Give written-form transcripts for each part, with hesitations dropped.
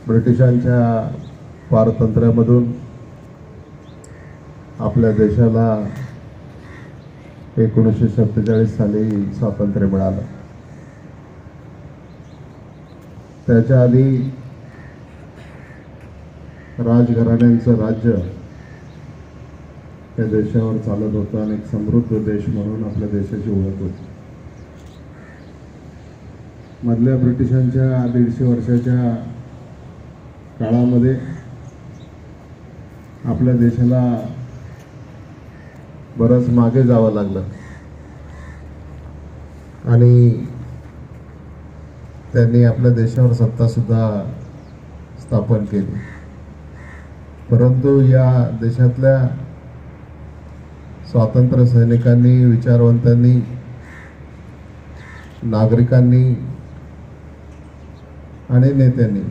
ब्रिटिशांच्या पारतंत्र्यामधून आपल्या देशाला 1947 साली स्वातंत्र्य मिळालं। त्याच्या आधी राजघराण्यांचं राज्य या देशावर चालत होतं आणि एक समृद्ध देश म्हणून आपल्या देशाची ओळख होती। मधल्या ब्रिटिशांच्या 150 वर्षाच्या काळामध्ये आपल्या देशाला बरंच मागे जावं लागलं आणि त्यांनी आपल्या देशावर सत्ता सुद्धा स्थापन केली। परंतु या देशातल्या स्वातंत्र्य सैनिकांनी, विचारवंतांनी, नागरिकांनी आणि नेत्यांनी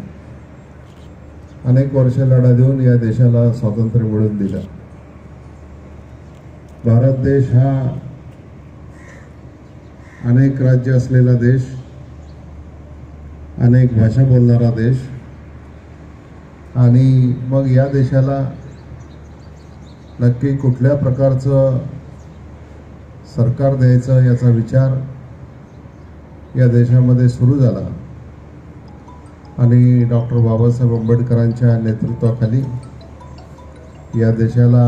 अनेक वर्ष लढा देऊन या देशाला स्वातंत्र्य मिळवून दिलं। भारत देश हा अनेक राज्य असलेला देश, अनेक भाषा बोलणारा देश आणि मग या देशाला नक्की कुठल्या प्रकारचं सरकार द्यायचं याचा विचार या देशामध्ये सुरू झाला आणि डॉक्टर बाबासाहेब आंबेडकरांच्या नेतृत्वाखाली या देशाला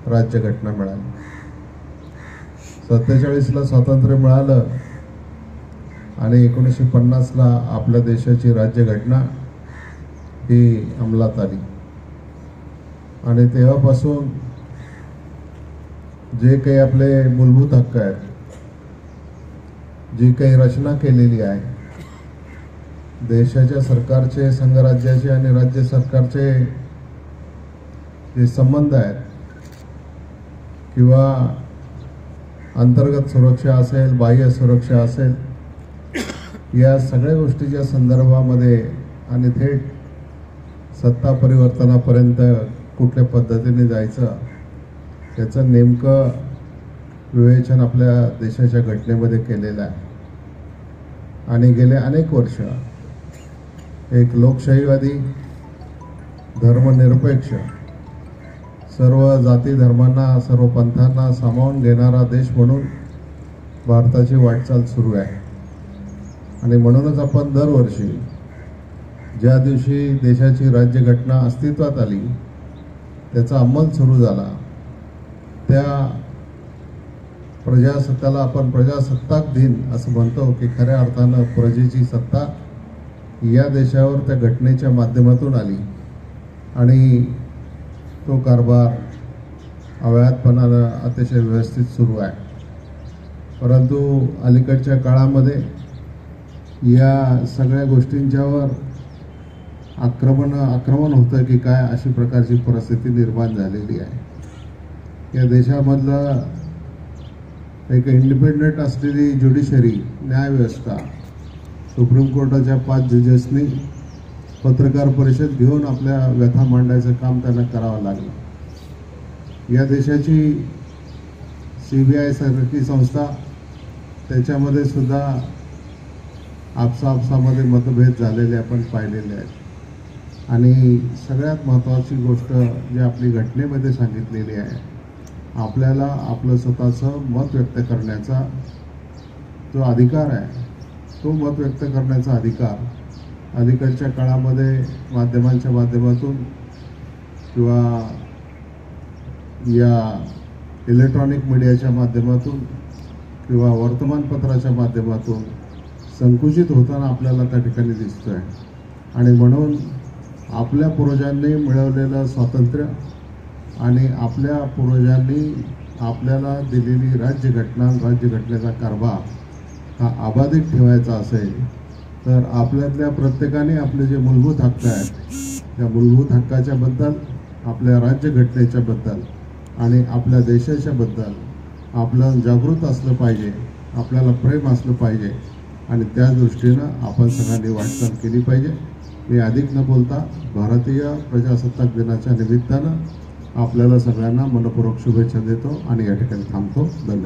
राज्यघटना मिळाली। 47ला स्वातंत्र्य मिळालं आणि 1950ला आपल्या देशाची राज्यघटना ही अंमलात आली आणि तेव्हापासून जे काही आपले मूलभूत हक्क आहेत, जी काही रचना केलेली आहे, देशाच्या सरकारचे, संघराज्याचे आणि राज्य सरकारचे जे संबंध आहेत किंवा अंतर्गत सुरक्षा असेल, बाह्य सुरक्षा असेल, या सगळ्या गोष्टीच्या संदर्भामध्ये आणि थेट सत्ता परिवर्तनापर्यंत कुठल्या पद्धतीने जायचं याचं नेमकं विवेचन आपल्या देशाच्या घटनेमध्ये केलेलं आहे आणि गेले अनेक वर्ष एक लोकशाहीवादी, धर्मनिरपेक्ष, सर्व जाती धर्मांना, सर्व पंथांना सामावून घेणारा देश म्हणून भारताची वाटचाल सुरू आहे आणि म्हणूनच आपण दरवर्षी ज्या दिवशी देशाची राज्यघटना अस्तित्वात आली, त्याचा अंमल सुरू झाला, त्या प्रजासत्ताला आपण प्रजासत्ताक दिन असं म्हणतो की खऱ्या अर्थानं प्रजेची सत्ता या देशावर त्या घटनेच्या माध्यमातून आली आणि तो कारभार अव्याहतपणानं अतिशय व्यवस्थित सुरू आहे। परंतु अलीकडच्या काळामध्ये या सगळ्या गोष्टींच्यावर आक्रमण होतं की काय अशी प्रकारची परिस्थिती निर्माण झालेली आहे। या देशामधलं एक इंडिपेंडेंट असलेली ज्युडिशरी, न्यायव्यवस्था, सुप्रीम कोर्टाच्या 5 जजेसनी पत्रकार परिषद घेऊन आपल्या व्यथा मांडायचं काम त्यांना करावं लागलं। या देशाची CBI सारखी संस्था, त्याच्यामध्ये सुद्धा आपसामध्ये मतभेद झालेले आपण पाहिलेले आहेत आणि सगळ्यात महत्त्वाची गोष्ट जी आपली घटनेमध्ये सांगितलेली आहे, आपल्याला आपलं स्वतःचं मत व्यक्त करण्याचा जो अधिकार आहे, तो मत व्यक्त करण्याचा अधिकार अलीकडच्या काळामध्ये माध्यमांच्या माध्यमातून किंवा या इलेक्ट्रॉनिक मीडियाच्या माध्यमातून किंवा वर्तमानपत्राच्या माध्यमातून संकुचित होताना आपल्याला त्या ठिकाणी दिसतोय आणि म्हणून आपल्या पूर्वजांनी मिळवलेलं स्वातंत्र्य आणि आपल्या पूर्वजांनी आपल्याला दिलेली राज्यघटना, राज्यघटनेचा कारभार हा अबाधित ठेवायचा असेल तर आपल्यातल्या प्रत्येकाने आपले जे मूलभूत हक्क आहेत, त्या मूलभूत हक्काच्या बद्दल, आपल्या राज्यघटनेच्या बद्दल आणि आपल्या देशाच्या बद्दल आपलं जागृत असलं पाहिजे, आपल्याला प्रेम असलं पाहिजे आणि त्या दृष्टीनं आपण सगळ्यांनी वाटचाल केली पाहिजे। मी अधिक न बोलता भारतीय प्रजासत्ताक दिनाच्या निमित्तानं आपल्याला सगळ्यांना मनपूर्वक शुभेच्छा देतो आणि या ठिकाणी थांबतो। धन्यवाद।